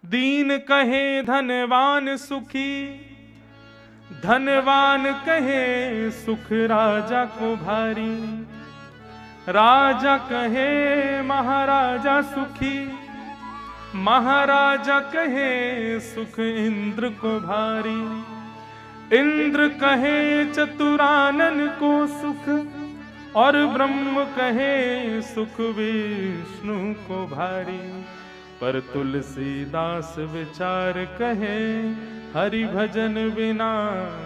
दीन कहे धनवान सुखी, धनवान कहे सुख राजा को भारी। राजा कहे महाराजा सुखी, महाराजा कहे सुख इंद्र को भारी। इंद्र कहे चतुरानन को सुख, और ब्रह्म कहे सुख विष्णु को भारी। पर तुलसीदास विचार कहे, हरि भजन बिना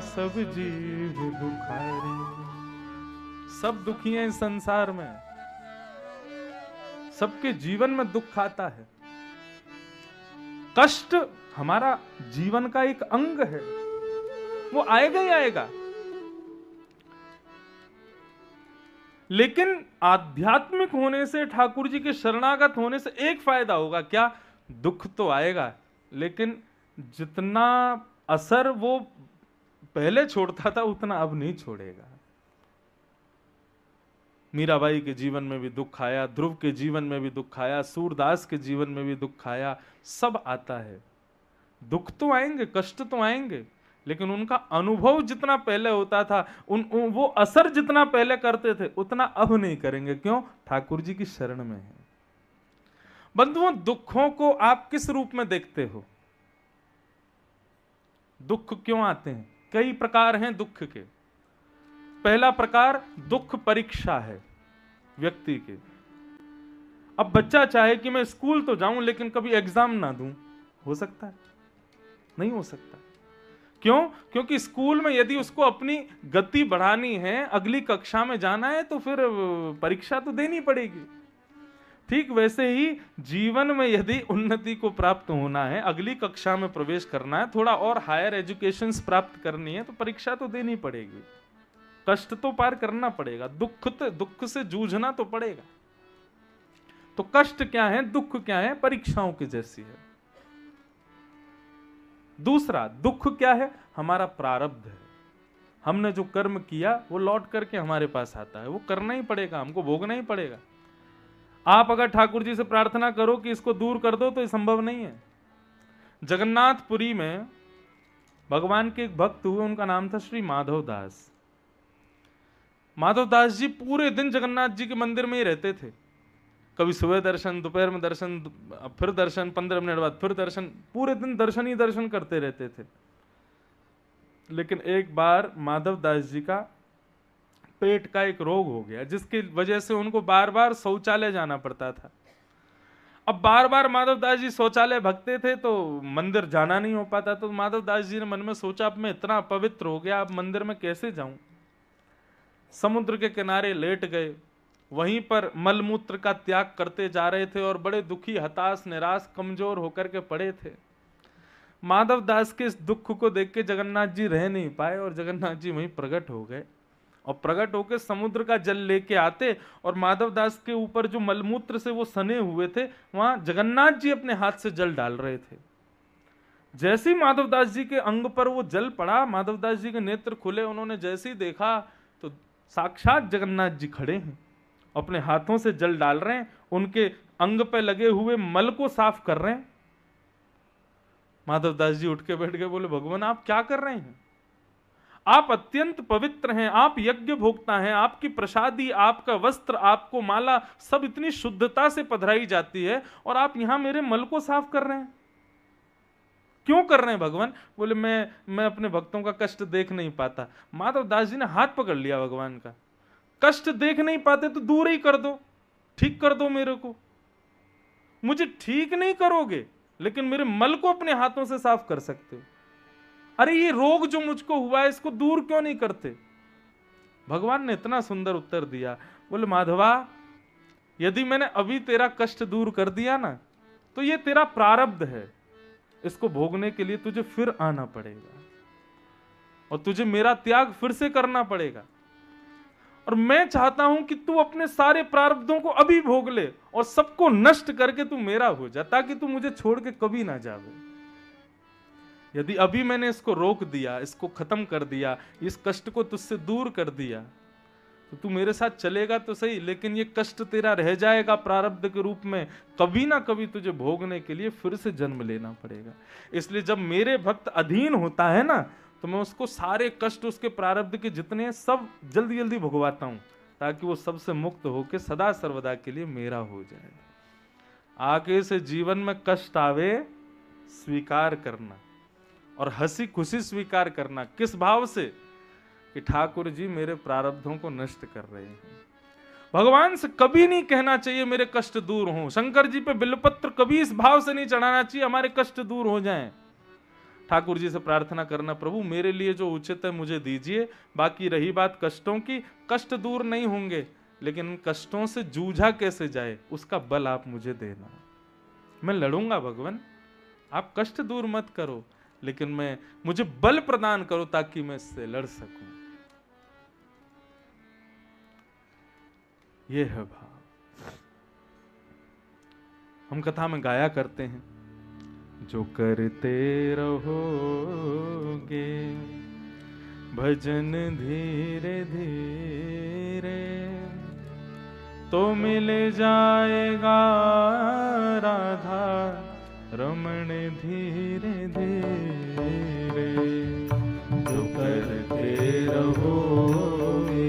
सब जीव दुखारी। सब दुखी हैं इस संसार में, सबके जीवन में दुख आता है। कष्ट हमारा जीवन का एक अंग है, वो आएगा ही आएगा। लेकिन आध्यात्मिक होने से, ठाकुर जी के शरणागत होने से एक फायदा होगा, क्या? दुख तो आएगा, लेकिन जितना असर वो पहले छोड़ता था उतना अब नहीं छोड़ेगा। मीराबाई के जीवन में भी दुख आया, ध्रुव के जीवन में भी दुख आया, सूरदास के जीवन में भी दुख आया। सब आता है, दुख तो आएंगे, कष्ट तो आएंगे, लेकिन उनका अनुभव जितना पहले होता था, वो असर जितना पहले करते थे उतना अब नहीं करेंगे। क्यों? ठाकुर जी की शरण में है। बंधुओं, दुखों को आप किस रूप में देखते हो? दुख क्यों आते हैं? कई प्रकार हैं दुख के। पहला प्रकार दुख परीक्षा है व्यक्ति के। अब बच्चा चाहे कि मैं स्कूल तो जाऊं लेकिन कभी एग्जाम ना दूं, हो सकता है? नहीं हो सकता। क्यों? क्योंकि स्कूल में यदि उसको अपनी गति बढ़ानी है, अगली कक्षा में जाना है, तो फिर परीक्षा तो देनी पड़ेगी। ठीक वैसे ही जीवन में यदि उन्नति को प्राप्त होना है, अगली कक्षा में प्रवेश करना है, थोड़ा और हायर एजुकेशन प्राप्त करनी है, तो परीक्षा तो देनी पड़ेगी, कष्ट तो पार करना पड़ेगा, दुख से जूझना तो पड़ेगा। तो कष्ट क्या है, दुख क्या है? परीक्षाओं की जैसी है। दूसरा दुख क्या है? हमारा प्रारब्ध है। हमने जो कर्म किया वो लौट करके हमारे पास आता है, वो करना ही पड़ेगा, हमको भोगना ही पड़ेगा। आप अगर ठाकुर जी से प्रार्थना करो कि इसको दूर कर दो तो ये संभव नहीं है। जगन्नाथपुरी में भगवान के एक भक्त हुए, उनका नाम था श्री माधव दास। माधव दास जी पूरे दिन जगन्नाथ जी के मंदिर में ही रहते थे। कभी सुबह दर्शन, दोपहर में दर्शन, फिर दर्शन, 15 मिनट बाद फिर दर्शन, पूरे दिन दर्शन ही दर्शन करते रहते थे। लेकिन एक बार माधव दास जी का पेट का एक रोग हो गया, जिसकी वजह से उनको बार बार शौचालय जाना पड़ता था। अब बार बार माधव दास जी शौचालय भगते थे तो मंदिर जाना नहीं हो पाता। तो माधव दास जी ने मन में सोचा, अब मैं इतना पवित्र हो गया, अब मंदिर में कैसे जाऊं? समुद्र के किनारे लेट गए, वहीं पर मलमूत्र का त्याग करते जा रहे थे और बड़े दुखी, हताश, निराश, कमजोर होकर के पड़े थे। माधव दास के इस दुख को देख के जगन्नाथ जी रह नहीं पाए और जगन्नाथ जी वहीं प्रकट हो गए और प्रकट होकर समुद्र का जल लेके आते और माधव दास के ऊपर जो मलमूत्र से वो सने हुए थे, वहां जगन्नाथ जी अपने हाथ से जल डाल रहे थे। जैसे ही माधव दास जी के अंग पर वो जल पड़ा, माधव दास जी के नेत्र खुले। उन्होंने जैसे ही देखा तो साक्षात जगन्नाथ जी खड़े हैं, अपने हाथों से जल डाल रहे हैं, उनके अंग पे लगे हुए मल को साफ कर रहे हैं। माधव दास जी उठ के बैठ गए, बोले भगवान आप क्या कर रहे हैं? आप अत्यंत पवित्र हैं, आप यज्ञ भोक्ता हैं, आपकी प्रसादी, आपका वस्त्र, आपको माला सब इतनी शुद्धता से पधराई जाती है और आप यहां मेरे मल को साफ कर रहे हैं, क्यों कर रहे हैं भगवान? बोले मैं अपने भक्तों का कष्ट देख नहीं पाता। माधव दास जी ने हाथ पकड़ लिया भगवान का, कष्ट देख नहीं पाते तो दूर ही कर दो, ठीक कर दो मेरे को। मुझे ठीक नहीं करोगे लेकिन मेरे मल को अपने हाथों से साफ कर सकते हो। अरे ये रोग जो मुझको हुआ है इसको दूर क्यों नहीं करते? भगवान ने इतना सुंदर उत्तर दिया, बोले माधवा यदि मैंने अभी तेरा कष्ट दूर कर दिया ना तो ये तेरा प्रारब्ध है, इसको भोगने के लिए तुझे फिर आना पड़ेगा और तुझे मेरा त्याग फिर से करना पड़ेगा। और मैं चाहता हूं कि तू अपने सारे प्रारब्धों को अभी भोग ले और सबको नष्ट करके तू मेरा हो जा, ताकि तू मुझे छोड़ के कभी ना जावे। यदि अभी मैंने इसको रोक दिया, इसको खत्म कर दिया, इस कष्ट को तुझसे दूर कर दिया, तो तू मेरे साथ चलेगा तो सही, लेकिन ये कष्ट तेरा रह जाएगा प्रारब्ध के रूप में, कभी ना कभी तुझे भोगने के लिए फिर से जन्म लेना पड़ेगा। इसलिए जब मेरे भक्त अधीन होता है ना, तो मैं उसको सारे कष्ट उसके प्रारब्ध के जितने हैं सब जल्दी जल्दी भुगवाता हूं, ताकि वो सबसे मुक्त होकर सदा सर्वदा के लिए मेरा हो जाए। आगे से जीवन में कष्ट आवे स्वीकार करना, और हंसी खुशी स्वीकार करना। किस भाव से? कि ठाकुर जी मेरे प्रारब्धों को नष्ट कर रहे हैं। भगवान से कभी नहीं कहना चाहिए मेरे कष्ट दूर हों। शंकर जी पे बिल्वपत्र कभी इस भाव से नहीं चढ़ाना चाहिए हमारे कष्ट दूर हो जाएं। ठाकुर जी से प्रार्थना करना, प्रभु मेरे लिए जो उचित है मुझे दीजिए, बाकी रही बात कष्टों की, कष्ट दूर नहीं होंगे, लेकिन कष्टों से जूझा कैसे जाए उसका बल आप मुझे देना। मैं लड़ूंगा भगवान, आप कष्ट दूर मत करो, लेकिन मुझे बल प्रदान करो ताकि मैं इससे लड़ सकूं। ये है भाव। हम कथा में गाया करते हैं, जो करते रहोगे भजन धीरे धीरे, तो मिल जाएगा राधा रमण धीरे धीरे। जो करते रहोगे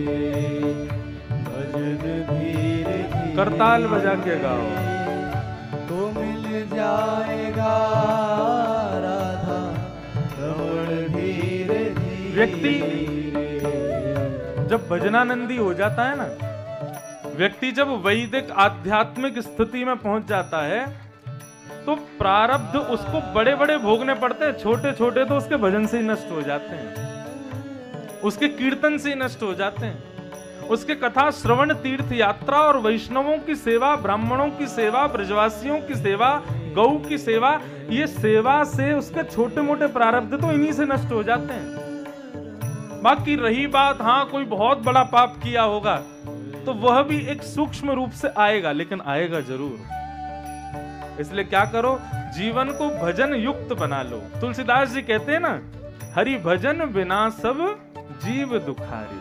भजन धीरे धीरे, करताल बजा के गाओ, तो मिल जाएगा राधा रमण धीरे धीरे। व्यक्ति जब भजनानंदी हो जाता है ना, व्यक्ति जब वैदिक आध्यात्मिक स्थिति में पहुंच जाता है, तो प्रारब्ध उसको बड़े बड़े भोगने पड़ते हैं, छोटे छोटे तो उसके भजन से ही नष्ट हो जाते हैं, उसके कीर्तन से ही नष्ट हो जाते हैं। उसके कथा श्रवण, तीर्थ यात्रा और वैष्णवों की सेवा, ब्राह्मणों की सेवा, ब्रजवासियों की सेवा, गौ की सेवा, ये सेवा से उसके छोटे मोटे प्रारब्ध तो इन्हीं से नष्ट हो जाते हैं। बाकी रही बात, हाँ कोई बहुत बड़ा पाप किया होगा तो वह भी एक सूक्ष्म रूप से आएगा, लेकिन आएगा जरूर। इसलिए क्या करो, जीवन को भजन युक्त बना लो। तुलसीदास जी कहते हैं ना, हरि भजन बिना सब जीव दुखारी।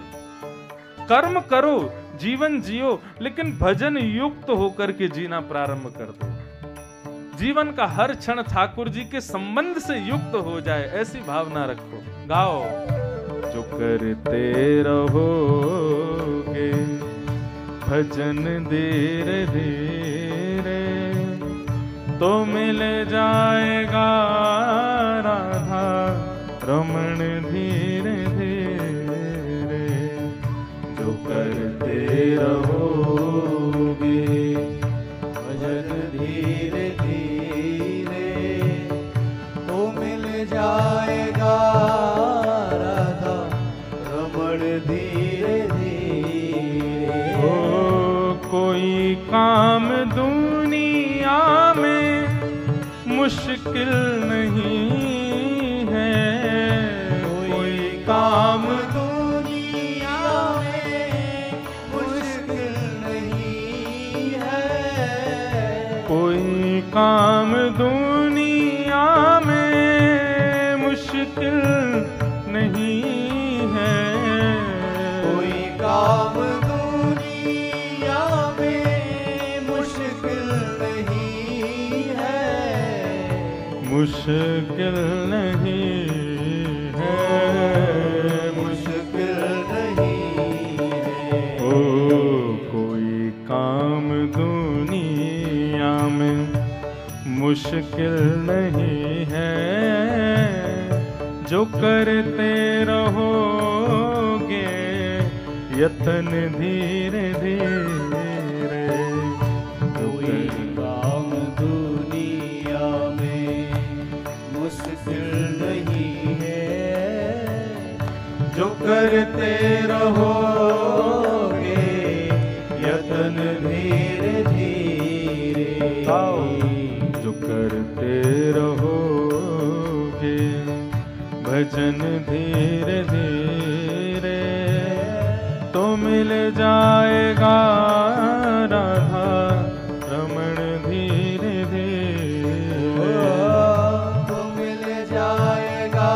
कर्म करो, जीवन जियो, लेकिन भजन युक्त होकर के जीना प्रारंभ कर दो। जीवन का हर क्षण ठाकुर जी के संबंध से युक्त हो जाए, ऐसी भावना रखो। गाओ, जो करते रहोगे भजन धीरे धीरे, तो मिल जाएगा राधा रमण धीरे धीरे। जो करते रहोगे भजन धीरे धीरे, तो मिल जाएगा राधा रमण धीरे धीरे। ओ कोई काम दुनिया में मुश्किल नहीं है, कोई काम दुनिया में मुश्किल नहीं है। कोई काम दुनिया में मुश्किल नहीं है। कोई काम दुनिया में मुश्किल नहीं है। मुश्किल नहीं है, मुश्किल नहीं है। ओ कोई काम दुनिया में मुश्किल नहीं है, जो करते रहोगे यतन धीरे धीरे। कोई काम दुनिया में मुश्किल नहीं है, जो करते रहोगे यतन धीरे धीरे। आओ, जो करते रहोगे भजन धीरे धीरे, तो मिल जाएगा राधा रमण धीरे धीरे। तो मिल जाएगा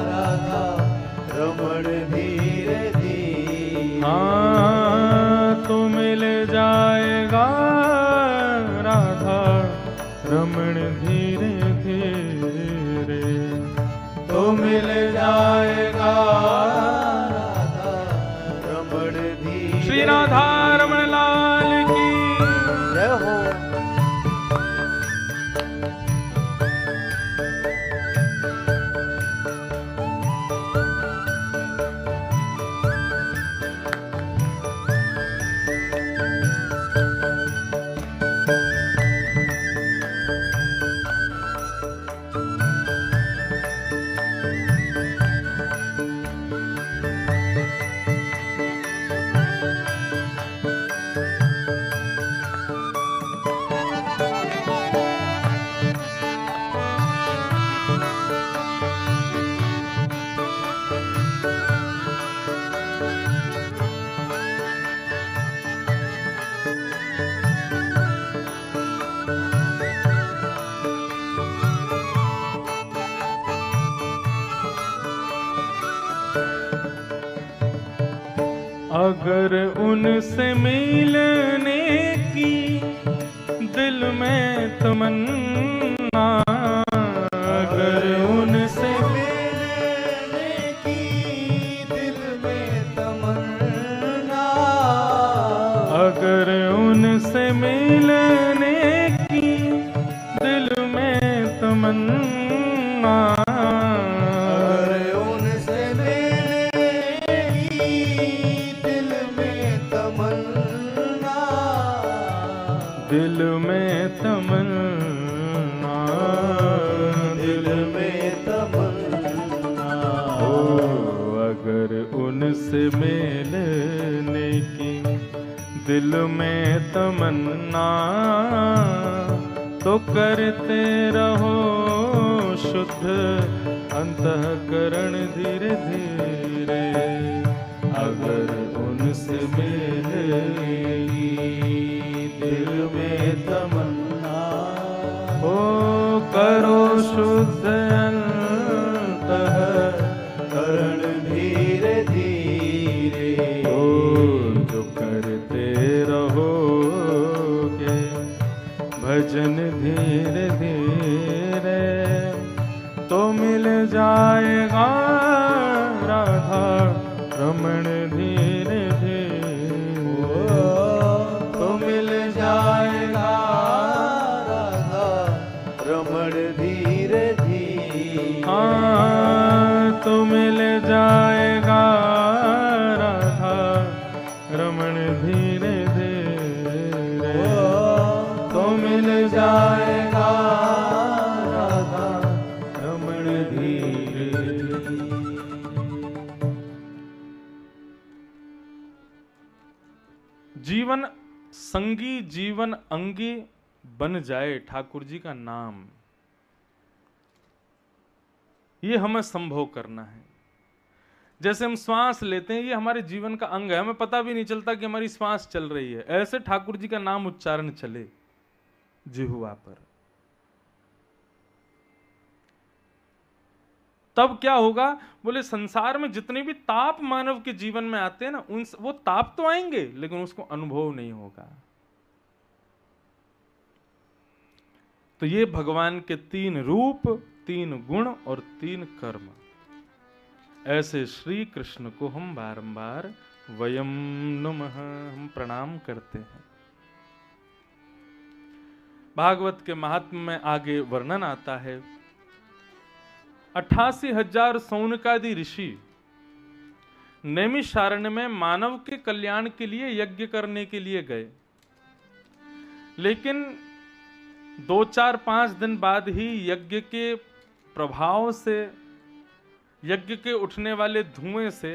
राधा रमण धीरे धीरे। धीरे धीरे तो मिल जाएगा राधा रमण धीरे। श्री राधा रमण लाल की जय हो। अगर उनसे मिलने की दिल में तमन्ना, अगर उनसे मिलने की दिल में तमन्ना, अगर उनसे मिलने की दिल में तमन्ना, अगर उनसे मिलने की दिल में तमन्ना, दिल में तमन्ना, दिल में तमन्ना, ओ अगर उनसे मिलने की दिल में तमन्ना, तो करते रहो शुद्ध अंतःकरण धीरे धीरे। अगर उनसे मिलेगी दिल में तमन्ना, ओ करो शुद्ध करण धीरे धीरे, ओ जो करते रहोगे भजन धीरे धीरे, तो मिल जाएगा राधा रमण धीरे धीरे, तो मिल जाएगा राधा रमण धीरे धीरे। हाँ तो मिल जाएगा राधा रमण धीरे धीरे, तो मिल जाएगा राधा रमण धीरे धीरे। जीवन संगी जीवन अंगी बन जाए ठाकुर जी का नाम, ये हमें संभव करना है। जैसे हम श्वास लेते हैं, ये हमारे जीवन का अंग है, हमें पता भी नहीं चलता कि हमारी श्वास चल रही है। ऐसे ठाकुर जी का नाम उच्चारण चले जिह्वा पर, तब क्या होगा? बोले संसार में जितने भी ताप मानव के जीवन में आते हैं ना, उन वो ताप तो आएंगे लेकिन उसको अनुभव नहीं होगा। तो ये भगवान के 3 रूप, 3 गुण और 3 कर्म, ऐसे श्री कृष्ण को हम बारंबार वयम नमः हम प्रणाम करते हैं। भागवत के महात्म्य में आगे वर्णन आता है, 88,000 सौनकादि ऋषि नैमिषारण्य में मानव के कल्याण के लिए यज्ञ करने के लिए गए, लेकिन 2-4-5 दिन बाद ही यज्ञ के प्रभाव से, यज्ञ के उठने वाले धुएं से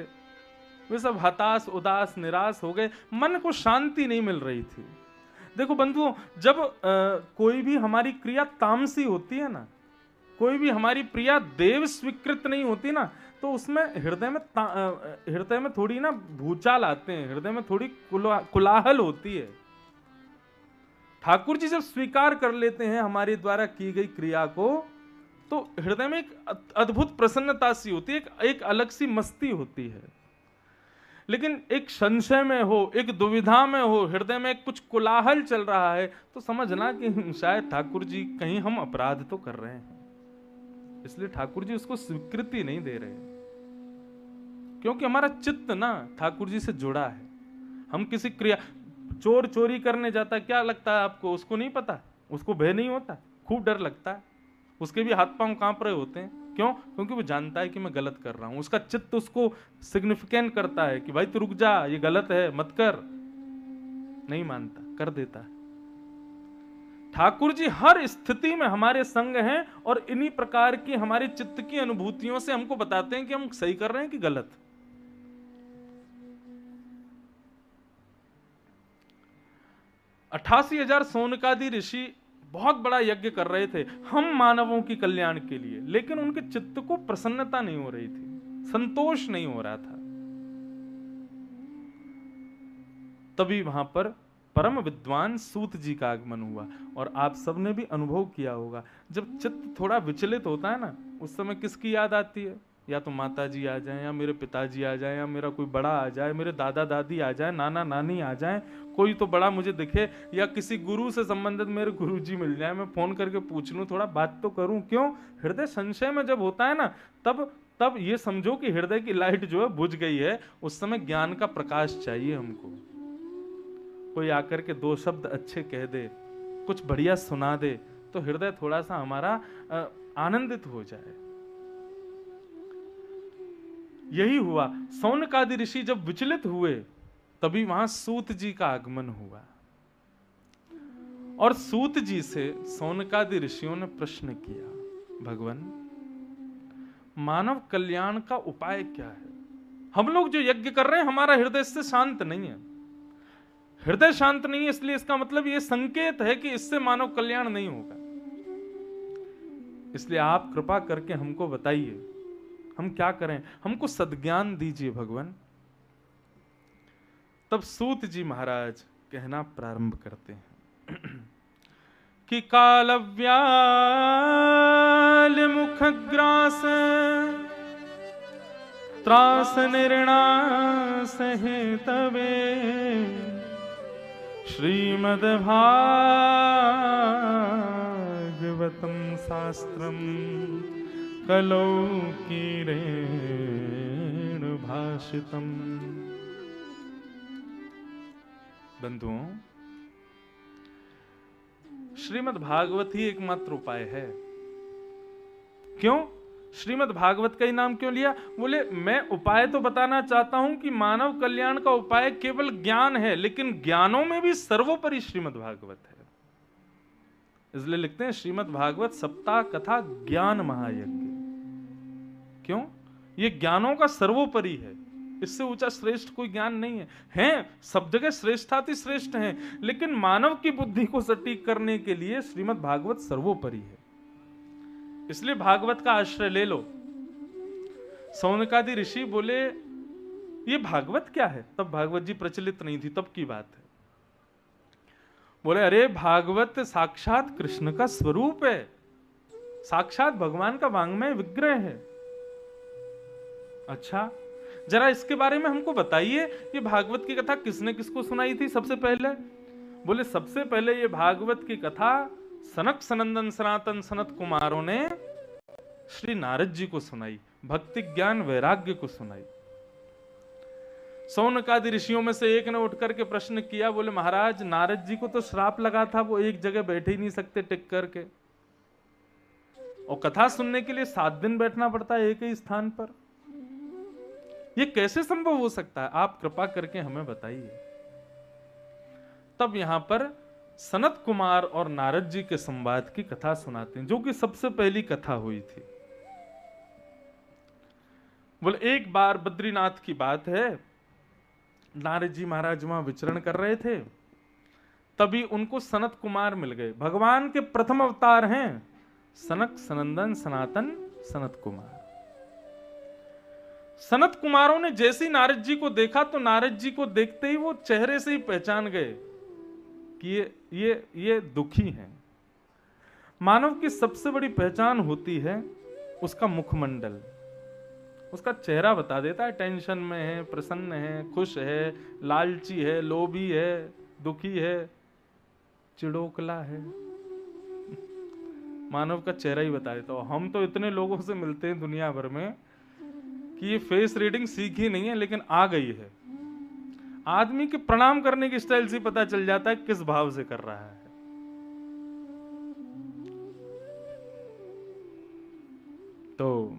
वे सब हताश, उदास, निराश हो गए। मन को शांति नहीं मिल रही थी। देखो बंधुओं, जब कोई भी हमारी क्रिया तामसी होती है ना, कोई भी हमारी क्रिया देव स्वीकृत नहीं होती ना, तो उसमें हृदय में थोड़ी ना भूचाल आते हैं, हृदय में थोड़ी कुलाहल होती है। ठाकुर जी जब स्वीकार कर लेते हैं हमारे द्वारा की गई क्रिया को, तो हृदय में एक अद्भुत प्रसन्नता सी होती है, एक अलग सी मस्ती होती है। लेकिन एक संशय में हो, एक दुविधा में हो, हृदय में कुछ कोलाहल चल रहा है, तो समझना कि शायद ठाकुर जी कहीं हम अपराध तो कर रहे हैं। इसलिए ठाकुर जी उसको स्वीकृति नहीं दे रहे, क्योंकि हमारा चित्त ना ठाकुर जी से जुड़ा है। हम किसी क्रिया, चोर चोरी करने जाता, क्या लगता है आपको? उसको नहीं पता, उसको भय नहीं होता, खूब डर लगता है, उसके भी हाथ पांव कांप रहे होते हैं। क्यों? क्योंकि वो जानता है कि मैं गलत कर रहा हूं। उसका चित्त उसको सिग्निफिकेंट करता है कि भाई तू रुक जा, ये गलत है, मत कर। नहीं मानता, कर देता है। ठाकुर जी हर स्थिति में हमारे संग हैं और इन्हीं प्रकार की हमारे चित्त की अनुभूतियों से हमको बताते हैं कि हम सही कर रहे हैं कि गलत। अठासी 88,000 सोनकादि ऋषि बहुत बड़ा यज्ञ कर रहे थे हम मानवों की कल्याण के लिए, लेकिन उनके चित्त को प्रसन्नता नहीं हो रही थी, संतोष नहीं हो रहा था। तभी वहां पर परम विद्वान सूत जी का आगमन हुआ। और आप सबने भी अनुभव किया होगा, जब चित्त थोड़ा विचलित होता है ना, उस समय किसकी याद आती है? या तो माता जी आ जाएं, या मेरे पिताजी आ जाएं, या मेरा कोई बड़ा आ जाए, मेरे दादा दादी आ जाए, नाना नानी आ जाए, कोई तो बड़ा मुझे दिखे, या किसी गुरु से संबंधित मेरे गुरुजी मिल जाए, मैं फोन करके पूछ लूं, थोड़ा बात तो करूं। क्यों? हृदय संशय में जब होता है ना, तब ये समझो कि हृदय की लाइट जो है बुझ गई है। उस समय ज्ञान का प्रकाश चाहिए हमको। कोई आकर के दो शब्द अच्छे कह दे, कुछ बढ़िया सुना दे, तो हृदय थोड़ा सा हमारा आनंदित हो जाए। यही हुआ। सौनकादि ऋषि जब विचलित हुए, तभी वहां सूत जी का आगमन हुआ। और सूत जी से सौनकादि ऋषियों ने प्रश्न किया, भगवान मानव कल्याण का उपाय क्या है? हम लोग जो यज्ञ कर रहे हैं, हमारा हृदय इससे शांत नहीं है। हृदय शांत नहीं है, इसलिए इसका मतलब यह संकेत है कि इससे मानव कल्याण नहीं होगा। इसलिए आप कृपा करके हमको बताइए, हम क्या करें? हमको सद्ज्ञान दीजिए भगवान। तब सूत जी महाराज कहना प्रारंभ करते हैं कि कालव्याल मुखग्रास त्रास निर्णास हेतवे श्रीमद् भागवतम शास्त्रम कलौ कीरेण भाषितम। बंधुओं, श्रीमद् भागवत ही एकमात्र उपाय है। क्यों? श्रीमद् भागवत का ही नाम क्यों लिया? बोले मैं उपाय तो बताना चाहता हूं कि मानव कल्याण का उपाय केवल ज्ञान है, लेकिन ज्ञानों में भी सर्वोपरि श्रीमद् भागवत है। इसलिए लिखते हैं श्रीमद् भागवत सप्ताह कथा ज्ञान महायज्ञ। क्यों? ये ज्ञानों का सर्वोपरि है, इससे ऊंचा श्रेष्ठ कोई ज्ञान नहीं है। हैं सब जगह श्रेष्ठाति श्रेष्ठ हैं, लेकिन मानव की बुद्धि को सटीक करने के लिए श्रीमद् भागवत सर्वोपरि है। इसलिए भागवत का आश्रय ले लो। सौनकादि ऋषि बोले ये भागवत क्या है? तब भागवत जी प्रचलित नहीं थी, तब की बात है। बोले अरे भागवत साक्षात कृष्ण का स्वरूप है, साक्षात भगवान का वांग्मय विग्रह है। अच्छा, जरा इसके बारे में हमको बताइए, ये भागवत की कथा किसने किसको सुनाई थी सबसे पहले? बोले सबसे पहले ये भागवत की कथा सनक सनंदन सनातन सनत कुमारों ने श्री नारद जी को सुनाई, भक्ति ज्ञान वैराग्य को सुनाई। सौनकादि ऋषियों में से एक ने उठ करके प्रश्न किया, बोले महाराज नारद जी को तो श्राप लगा था, वो एक जगह बैठे ही नहीं सकते टिक करके, और कथा सुनने के लिए 7 दिन बैठना पड़ता है एक ही स्थान पर। ये कैसे संभव हो सकता है? आप कृपा करके हमें बताइए। तब यहां पर सनत कुमार और नारद जी के संवाद की कथा सुनाते हैं, जो कि सबसे पहली कथा हुई थी। बोले एक बार बद्रीनाथ की बात है, नारद जी महाराज वहां विचरण कर रहे थे, तभी उनको सनत कुमार मिल गए। भगवान के प्रथम अवतार हैं सनक सनंदन सनातन सनत कुमार। सनत कुमारों ने जैसे ही नारद जी को देखा, तो नारद जी को देखते ही वो चेहरे से ही पहचान गए कि ये दुखी हैं। मानव की सबसे बड़ी पहचान होती है उसका मुखमंडल, उसका चेहरा बता देता है, टेंशन में है, प्रसन्न है, खुश है, लालची है, लोभी है, दुखी है, चिड़ोकला है। मानव का चेहरा ही बता देता है। हम तो इतने लोगों से मिलते हैं दुनिया भर में कि ये फेस रीडिंग सीखी नहीं है, लेकिन आ गई है। आदमी के प्रणाम करने की स्टाइल से पता चल जाता है किस भाव से कर रहा है। तो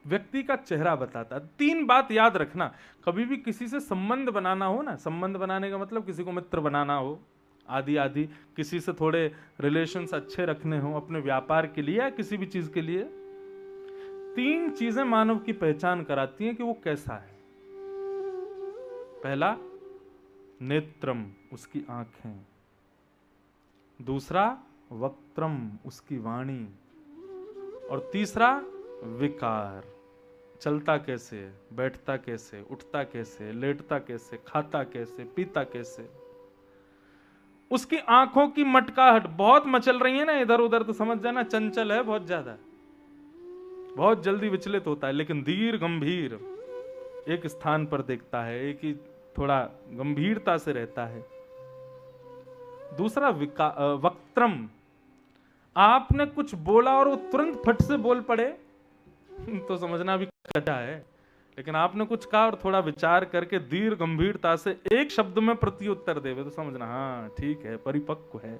व्यक्ति का चेहरा बताता है। 3 बात याद रखना, कभी भी किसी से संबंध बनाना हो ना, संबंध बनाने का मतलब किसी को मित्र बनाना हो, आदि आदि, किसी से थोड़े रिलेशंस अच्छे रखने हो अपने व्यापार के लिए या किसी भी चीज के लिए, 3 चीजें मानव की पहचान कराती हैं कि वो कैसा है। पहला, नेत्रम, उसकी आंखें। दूसरा, वक्त्रम, उसकी वाणी। और तीसरा, विकार, चलता कैसे, बैठता कैसे, उठता कैसे, लेटता कैसे, खाता कैसे, पीता कैसे। उसकी आंखों की मटकाहट बहुत मचल रही है ना इधर उधर, तो समझ जाना चंचल है बहुत ज्यादा, बहुत जल्दी विचलित होता है, लेकिन धीर गंभीर एक स्थान पर देखता है, एक ही थोड़ा गंभीरता से रहता है। दूसरा, वक्त्रम, आपने कुछ बोला और वो तुरंत फट से बोल पड़े तो समझना भी कटा है, लेकिन आपने कुछ कहा और थोड़ा विचार करके धीर गंभीरता से एक शब्द में प्रत्युत्तर देवे तो समझना हाँ ठीक है, परिपक्व है।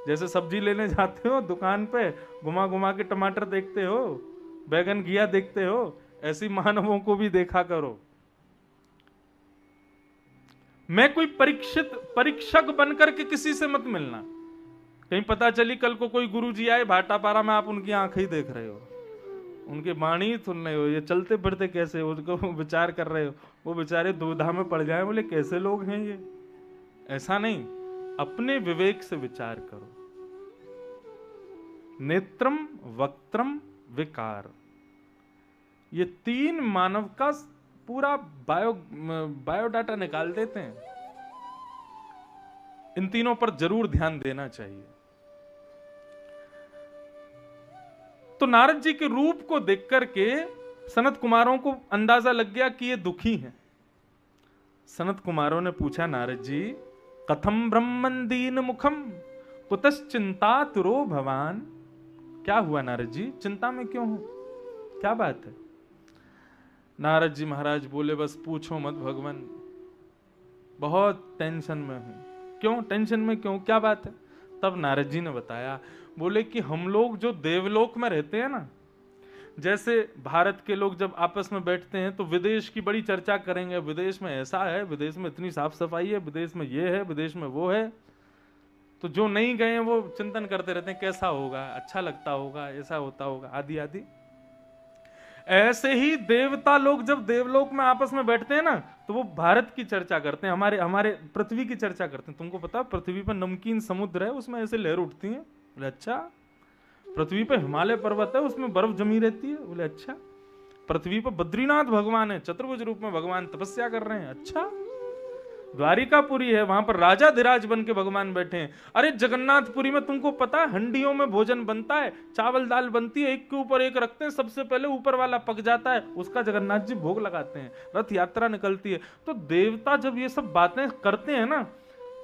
जैसे सब्जी लेने जाते हो दुकान पे, घुमा घुमा के टमाटर देखते हो, बैगन घिया देखते हो, ऐसी मानवों को भी देखा करो। मैं कोई परीक्षक बनकर के किसी से मत मिलना। कहीं पता चली कल को कोई गुरुजी आए भाटापारा में, आप उनकी आंखें ही देख रहे हो, उनकी वाणी ही सुन रहे हो, ये चलते फिरते कैसे, उसको विचार कर रहे हो, वो बेचारे दुविधा में पड़ जाए, बोले कैसे लोग हैं ये। ऐसा नहीं, अपने विवेक से विचार करो। नेत्रम, वक्त्रम, विकार, ये 3 मानव का पूरा बायोडाटा निकाल देते हैं। इन तीनों पर जरूर ध्यान देना चाहिए। तो नारद जी के रूप को देख करके सनत कुमारों को अंदाजा लग गया कि ये दुखी हैं। सनत कुमारों ने पूछा, नारद जी कथम ब्रह्मन दीन मुखम कुतश्चिंतातुरो भवान। क्या हुआ नारद जी, चिंता में क्यों हो, क्या बात है। नारद जी महाराज बोले, बस पूछो मत भगवान, बहुत टेंशन में हूं। क्यों टेंशन में, क्यों, क्या बात है। तब नारद जी ने बताया, बोले कि हम लोग जो देवलोक में रहते हैं ना, जैसे भारत के लोग जब आपस में बैठते हैं तो विदेश की बड़ी चर्चा करेंगे, विदेश में ऐसा है, विदेश में इतनी साफ सफाई है, विदेश में ये है, विदेश में वो है। तो जो नहीं गए हैं वो चिंतन करते रहते हैं कैसा होगा, अच्छा लगता होगा, ऐसा होता होगा, आदि आदि। ऐसे ही देवता लोग जब देवलोक में आपस में बैठते हैं ना, तो वो भारत की चर्चा करते हैं, हमारे पृथ्वी की चर्चा करते हैं। तुमको पता पृथ्वी पर नमकीन समुद्र है, उसमें ऐसे लहर उठती हैं। बोले अच्छा। पृथ्वी पर हिमालय पर्वत है, उसमें बर्फ जमी रहती है। बोले अच्छा। पृथ्वी पर बद्रीनाथ भगवान है, चतुर्भुज रूप में भगवान तपस्या कर रहे हैं। अच्छा। द्वारिकापुरी है, वहां पर राजा धीराज बन के भगवान बैठे हैं। अरे जगन्नाथपुरी में तुमको पता है हंडियों में भोजन बनता है, चावल दाल बनती है, एक के ऊपर एक रखते हैं, सबसे पहले ऊपर वाला पक जाता है, उसका जगन्नाथ जी भोग लगाते हैं, रथ यात्रा निकलती है। तो देवता जब ये सब बातें करते हैं ना,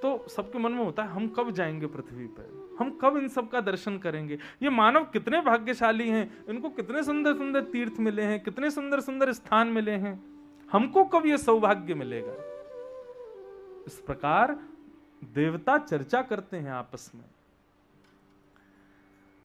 तो सबके मन में होता है हम कब जाएंगे पृथ्वी पर, हम कब इन सब का दर्शन करेंगे। ये मानव कितने भाग्यशाली हैं, इनको कितने सुंदर सुंदर तीर्थ मिले हैं, कितने सुंदर सुंदर स्थान मिले हैं, हमको कब ये सौभाग्य मिलेगा। इस प्रकार देवता चर्चा करते हैं आपस में।